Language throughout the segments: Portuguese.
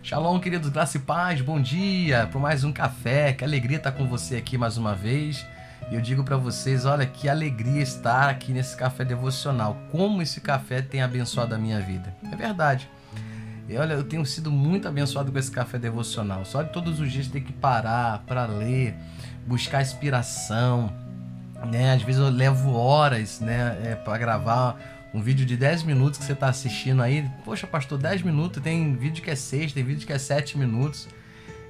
Shalom, queridos, graça e paz, bom dia por mais um café, que alegria estar com você aqui mais uma vez. E eu digo para vocês, olha, que alegria estar aqui nesse café devocional, como esse café tem abençoado a minha vida. É verdade. E olha, eu tenho sido muito abençoado com esse café devocional. Só de todos os dias ter que parar para ler, buscar inspiração, né? Às vezes eu levo horas, né, para gravar um vídeo de 10 minutos que você está assistindo aí. Poxa, pastor, 10 minutos, tem vídeo que é 6, tem vídeo que é 7 minutos.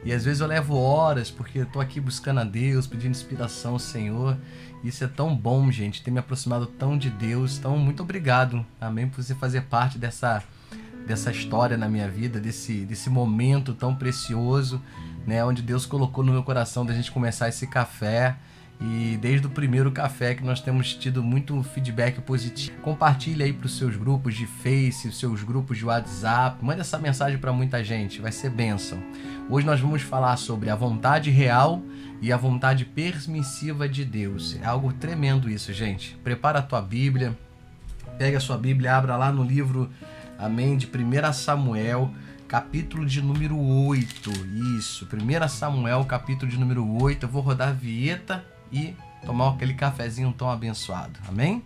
E às vezes eu levo horas, porque eu tô aqui buscando a Deus, pedindo inspiração ao Senhor. Isso é tão bom, gente, ter me aproximado tão de Deus. Então, muito obrigado, amém, por você fazer parte dessa história na minha vida, desse momento tão precioso, né, onde Deus colocou no meu coração da gente começar esse café. E desde o primeiro café que nós temos tido muito feedback positivo. Compartilhe aí para os seus grupos de Face, os seus grupos de WhatsApp. Manda essa mensagem para muita gente, vai ser bênção. Hoje nós vamos falar sobre a vontade real e a vontade permissiva de Deus. É algo tremendo isso, gente. Prepara a tua Bíblia, pega a sua Bíblia, abra lá no livro, amém, de 1 Samuel, capítulo de número 8. Isso, 1 Samuel, capítulo de número 8. Eu vou rodar a vinheta e tomar aquele cafezinho tão abençoado. Amém?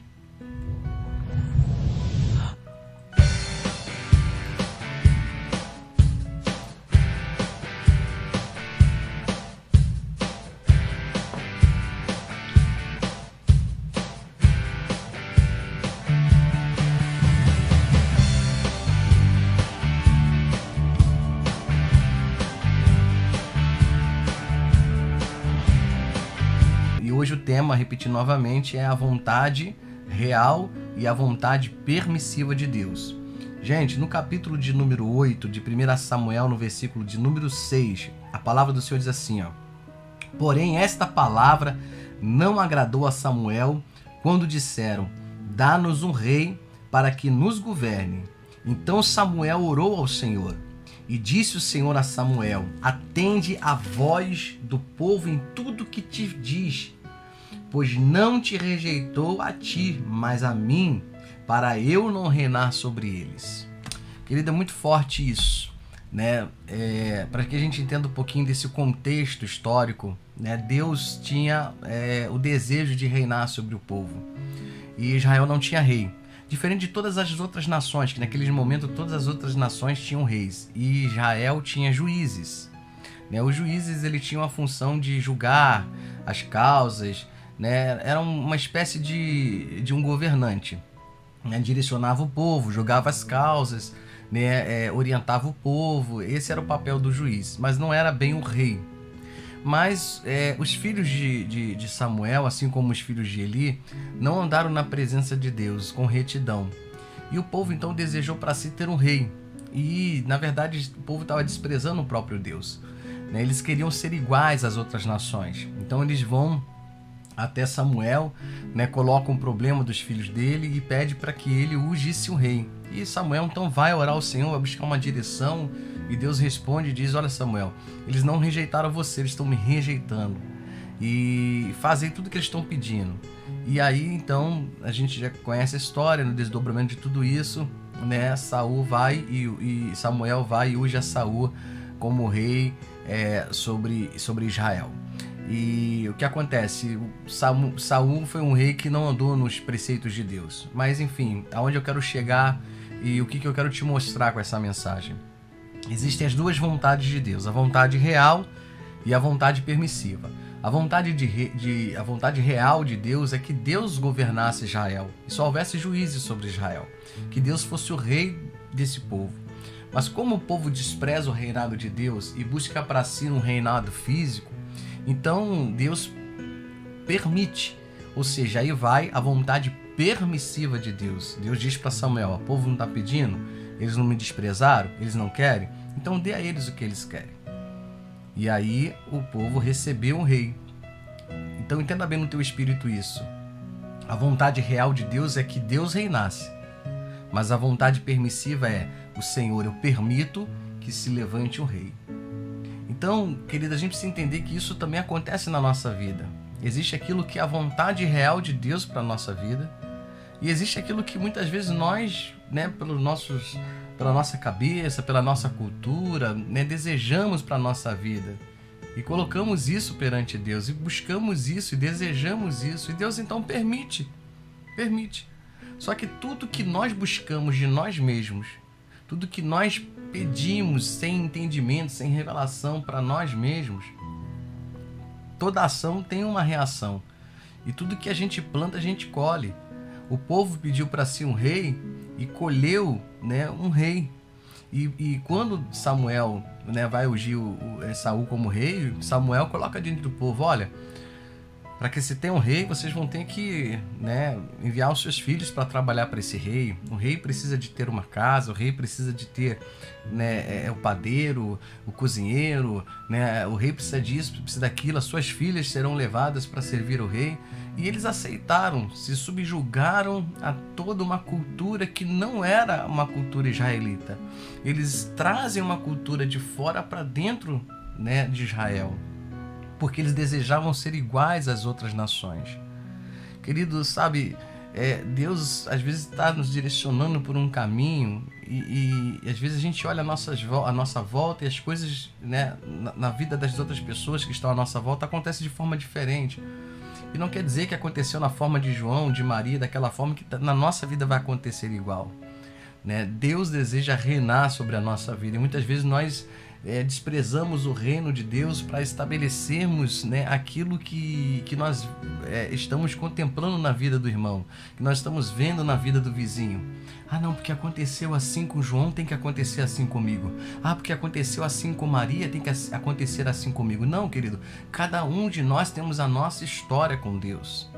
Hoje o tema, repetindo novamente, é a vontade real e a vontade permissiva de Deus. Gente, no capítulo de número 8 de 1 Samuel, no versículo de número 6, a palavra do Senhor diz assim, ó: Porém, esta palavra não agradou a Samuel quando disseram: Dá-nos um rei para que nos governe. Então Samuel orou ao Senhor. E disse o Senhor a Samuel: Atende a voz do povo em tudo que te diz, pois não te rejeitou a ti, mas a mim, para eu não reinar sobre eles. Querida, é muito forte isso, né? Para que a gente entenda um pouquinho desse contexto histórico, né? Deus tinha o desejo de reinar sobre o povo, e Israel não tinha rei. Diferente de todas as outras nações, que naquele momento todas as outras nações tinham reis, e Israel tinha juízes, né? Os juízes, eles tinham a função de julgar as causas, né? Era uma espécie de um governante, né? Direcionava o povo, julgava as causas, né? Orientava o povo. Esse era o papel do juiz, mas não era bem o rei. Mas os filhos de Samuel, assim como os filhos de Eli, não andaram na presença de Deus com retidão. E o povo então desejou para si ter um rei. E na verdade o povo estava desprezando o próprio Deus, né? Eles queriam ser iguais às outras nações. Então eles vão até Samuel, né, coloca um problema dos filhos dele e pede para que ele ungisse um rei. E Samuel então vai orar ao Senhor, vai buscar uma direção, e Deus responde e diz: Olha, Samuel, eles não rejeitaram você, eles estão me rejeitando, e fazem tudo que eles estão pedindo. E aí então a gente já conhece a história, no desdobramento de tudo isso, né? Saul vai e Samuel vai e unge a Saul como rei sobre Israel. E o que acontece? Saul foi um rei que não andou nos preceitos de Deus. Mas enfim, aonde eu quero chegar e o que eu quero te mostrar com essa mensagem? Existem as duas vontades de Deus, a vontade real e a vontade permissiva. A vontade real de Deus é que Deus governasse Israel e só houvesse juízes sobre Israel, que Deus fosse o rei desse povo. Mas como o povo despreza o reinado de Deus e busca para si um reinado físico, então Deus permite, ou seja, aí vai a vontade permissiva de Deus. Deus diz para Samuel: o povo não está pedindo, eles não me desprezaram, eles não querem, então dê a eles o que eles querem. E aí o povo recebeu um rei. Então entenda bem no teu espírito isso. A vontade real de Deus é que Deus reinasse, mas a vontade permissiva é: o Senhor, eu permito que se levante um rei. Então, querida, a gente precisa entender que isso também acontece na nossa vida. Existe aquilo que é a vontade real de Deus para a nossa vida, e existe aquilo que muitas vezes nós, né, pelas pela nossa cabeça, pela nossa cultura, né? Desejamos para a nossa vida. E colocamos isso perante Deus, e buscamos isso, e desejamos isso, e Deus então permite. Só que tudo que nós buscamos de nós mesmos, tudo que nós pedimos sem entendimento, sem revelação para nós mesmos, toda ação tem uma reação. E tudo que a gente planta, a gente colhe. O povo pediu para si um rei e colheu, né, um rei. E quando Samuel, né, vai ungir Saul como rei, Samuel coloca diante do povo: olha, para que se tenha um rei, vocês vão ter que, né, enviar os seus filhos para trabalhar para esse rei. O rei precisa de ter uma casa, o rei precisa de ter, né, o padeiro, o cozinheiro, né, o rei precisa disso, precisa daquilo, as suas filhas serão levadas para servir o rei. E eles aceitaram, se subjugaram a toda uma cultura que não era uma cultura israelita. Eles trazem uma cultura de fora para dentro, né, de Israel, porque eles desejavam ser iguais às outras nações. Queridos, sabe, Deus às vezes está nos direcionando por um caminho e às vezes a gente olha a nossa volta e as coisas, né, na vida das outras pessoas que estão à nossa volta acontecem de forma diferente. E não quer dizer que aconteceu na forma de João, de Maria, daquela forma que na nossa vida vai acontecer igual, né? Deus deseja reinar sobre a nossa vida e muitas vezes nós desprezamos o reino de Deus para estabelecermos, né, aquilo que nós estamos contemplando na vida do irmão, que nós estamos vendo na vida do vizinho. Ah, não, porque aconteceu assim com João, tem que acontecer assim comigo. Ah, porque aconteceu assim com Maria, tem que acontecer assim comigo. Não, querido, cada um de nós temos a nossa história com Deus.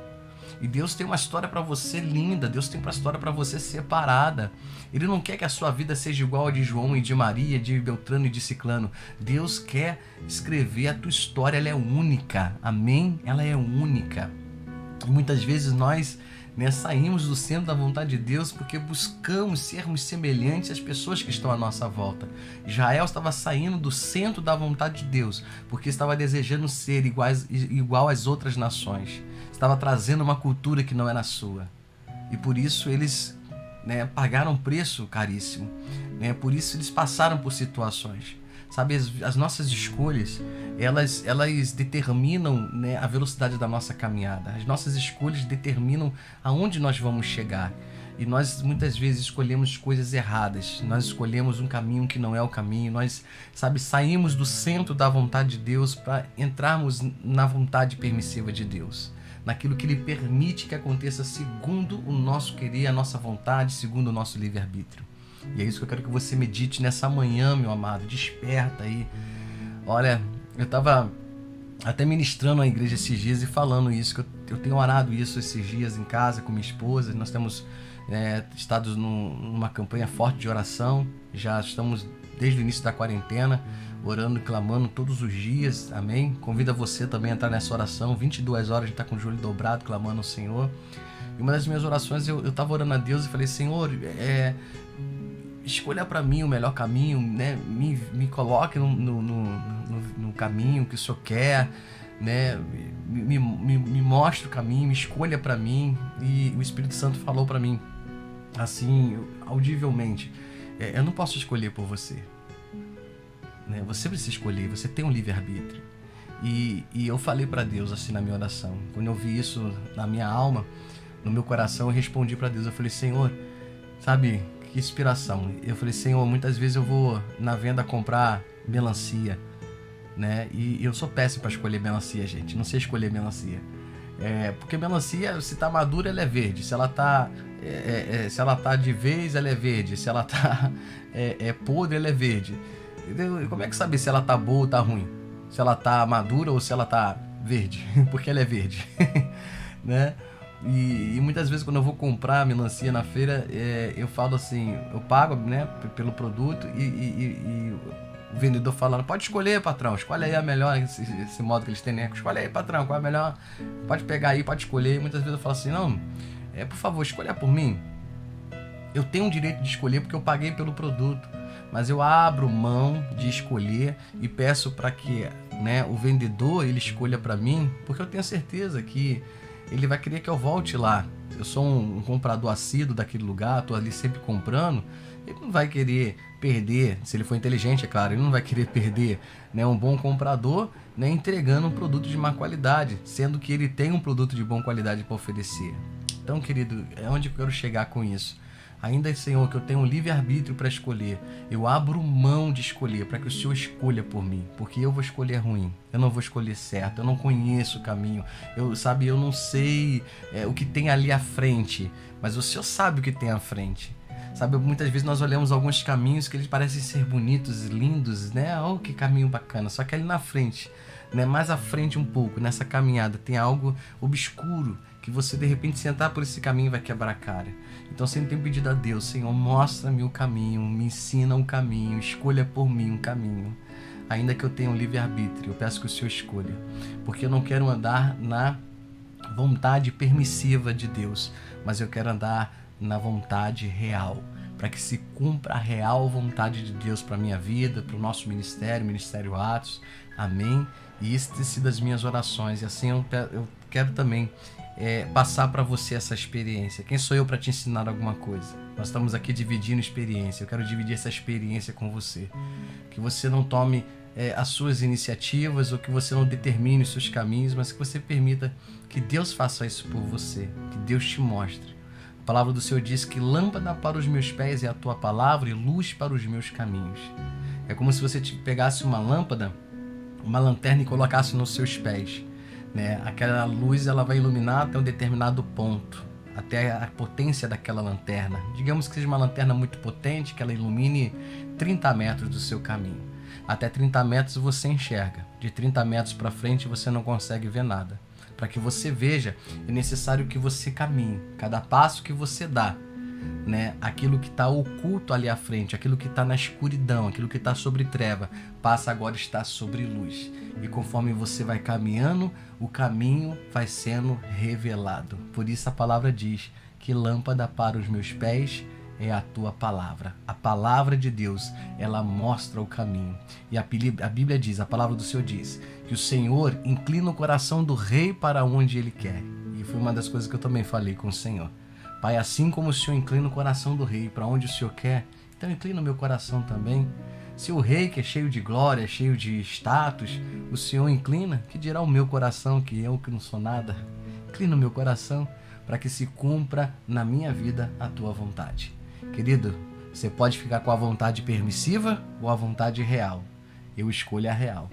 E Deus tem uma história para você linda, Deus tem uma história para você separada. Ele não quer que a sua vida seja igual a de João e de Maria, de Beltrano e de Ciclano. Deus quer escrever a tua história, ela é única, amém? Ela é única. E muitas vezes nós, né, saímos do centro da vontade de Deus porque buscamos sermos semelhantes às pessoas que estão à nossa volta. Israel estava saindo do centro da vontade de Deus porque estava desejando ser igual às outras nações. Estava trazendo uma cultura que não era sua. E por isso eles, né, pagaram um preço caríssimo. Né? Por isso eles passaram por situações. Sabe, as nossas escolhas, elas determinam, né, a velocidade da nossa caminhada. As nossas escolhas determinam aonde nós vamos chegar. E nós muitas vezes escolhemos coisas erradas. Nós escolhemos um caminho que não é o caminho. Nós, sabe, saímos do centro da vontade de Deus para entrarmos na vontade permissiva de Deus. Naquilo que Ele permite que aconteça segundo o nosso querer, a nossa vontade, segundo o nosso livre-arbítrio. E é isso que eu quero que você medite nessa manhã, meu amado. Desperta aí. Olha, eu estava até ministrando na igreja esses dias e falando isso, que eu tenho orado isso esses dias em casa com minha esposa. Nós temos estado numa campanha forte de oração. Já estamos desde o início da quarentena, orando e clamando todos os dias, amém? Convido você também a entrar nessa oração, 22 horas a gente está com o joelho dobrado, clamando ao Senhor. E uma das minhas orações, eu estava orando a Deus e falei: Senhor, escolha para mim o melhor caminho, né? Me coloque no caminho que o Senhor quer, né? Me mostre o caminho, me escolha para mim. E o Espírito Santo falou para mim, assim, audivelmente: eu não posso escolher por você. Né? Você precisa escolher, você tem um livre-arbítrio. E eu falei para Deus assim na minha oração. Quando eu vi isso na minha alma, no meu coração, eu respondi para Deus. Eu falei: Senhor, sabe, que inspiração. Eu falei: Senhor, muitas vezes eu vou na venda comprar melancia, né? E eu sou péssimo para escolher melancia, gente. Não sei escolher melancia. Porque melancia, se tá madura, ela é verde. Se ela tá de vez, ela é verde. Se ela tá podre, ela é verde. E como é que sabe se ela tá boa ou tá ruim? Se ela tá madura ou se ela tá verde? Porque ela é verde. Né? E muitas vezes quando eu vou comprar melancia na feira, eu falo assim, eu pago, né, pelo produto e o vendedor falando: pode escolher, patrão, escolhe aí a melhor, esse modo que eles têm, né? Escolhe aí, patrão, qual é a melhor? Pode pegar aí, pode escolher. E muitas vezes eu falo assim: não, por favor, escolha por mim. Eu tenho o direito de escolher porque eu paguei pelo produto, mas eu abro mão de escolher e peço para que, né, o vendedor ele escolha para mim, porque eu tenho certeza que ele vai querer que eu volte lá. Eu sou um comprador assíduo daquele lugar, estou ali sempre comprando, ele não vai querer perder, se ele for inteligente, é claro, ele não vai querer perder, né, um bom comprador, né, entregando um produto de má qualidade, sendo que ele tem um produto de boa qualidade para oferecer. Então, querido, é onde eu quero chegar com isso. Ainda, Senhor, que eu tenho um livre-arbítrio para escolher. Eu abro mão de escolher para que o Senhor escolha por mim. Porque eu vou escolher ruim. Eu não vou escolher certo. Eu não conheço o caminho. Eu não sei o que tem ali à frente. Mas o Senhor sabe o que tem à frente. Sabe, muitas vezes nós olhamos alguns caminhos que eles parecem ser bonitos, lindos, né? Oh, que caminho bacana. Só que ali na frente, né? Mais à frente um pouco, nessa caminhada, tem algo obscuro que você, de repente, sentar por esse caminho vai quebrar a cara. Então, sempre tenho pedido a Deus, Senhor, mostra-me o caminho, me ensina um caminho, escolha por mim um caminho. Ainda que eu tenha um livre-arbítrio, eu peço que o Senhor escolha. Porque eu não quero andar na vontade permissiva de Deus, mas eu quero andar na vontade real, para que se cumpra a real vontade de Deus para a minha vida, para o nosso ministério, Ministério Atos. Amém? E isso tem sido as minhas orações, e assim eu quero também passar para você essa experiência. Quem sou eu para te ensinar alguma coisa? Nós estamos aqui dividindo experiência. Eu quero dividir essa experiência com você. Que você não tome as suas iniciativas, ou que você não determine os seus caminhos, mas que você permita que Deus faça isso por você, que Deus te mostre. A palavra do Senhor diz que lâmpada para os meus pés é a tua palavra e luz para os meus caminhos. É como se você pegasse uma lâmpada, uma lanterna e colocasse nos seus pés, né? Aquela luz ela vai iluminar até um determinado ponto, até a potência daquela lanterna. Digamos que seja uma lanterna muito potente, que ela ilumine 30 metros do seu caminho. Até 30 metros você enxerga. De 30 metros para frente você não consegue ver nada. Para que você veja, é necessário que você caminhe. Cada passo que você dá, né, aquilo que está oculto ali à frente, aquilo que está na escuridão, aquilo que está sobre treva, passa agora a estar sobre luz. E conforme você vai caminhando, o caminho vai sendo revelado. Por isso a palavra diz que lâmpada para os meus pés é a tua palavra. A palavra de Deus, ela mostra o caminho. E a Bíblia diz, a palavra do Senhor diz, que o Senhor inclina o coração do rei para onde ele quer. E foi uma das coisas que eu também falei com o Senhor. Pai, assim como o Senhor inclina o coração do rei para onde o Senhor quer, então inclina o meu coração também. Se o rei, que é cheio de glória, cheio de status, o Senhor inclina, que dirá o meu coração, que eu que não sou nada? Inclina o meu coração para que se cumpra na minha vida a tua vontade. Querido, você pode ficar com a vontade permissiva ou a vontade real. Eu escolho a real.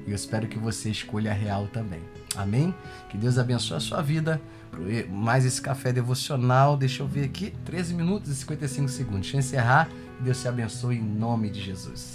E eu espero que você escolha a real também. Amém? Que Deus abençoe a sua vida. Mais esse café devocional. Deixa eu ver aqui. 13 minutos e 55 segundos. Deixa eu encerrar. Deus te abençoe em nome de Jesus.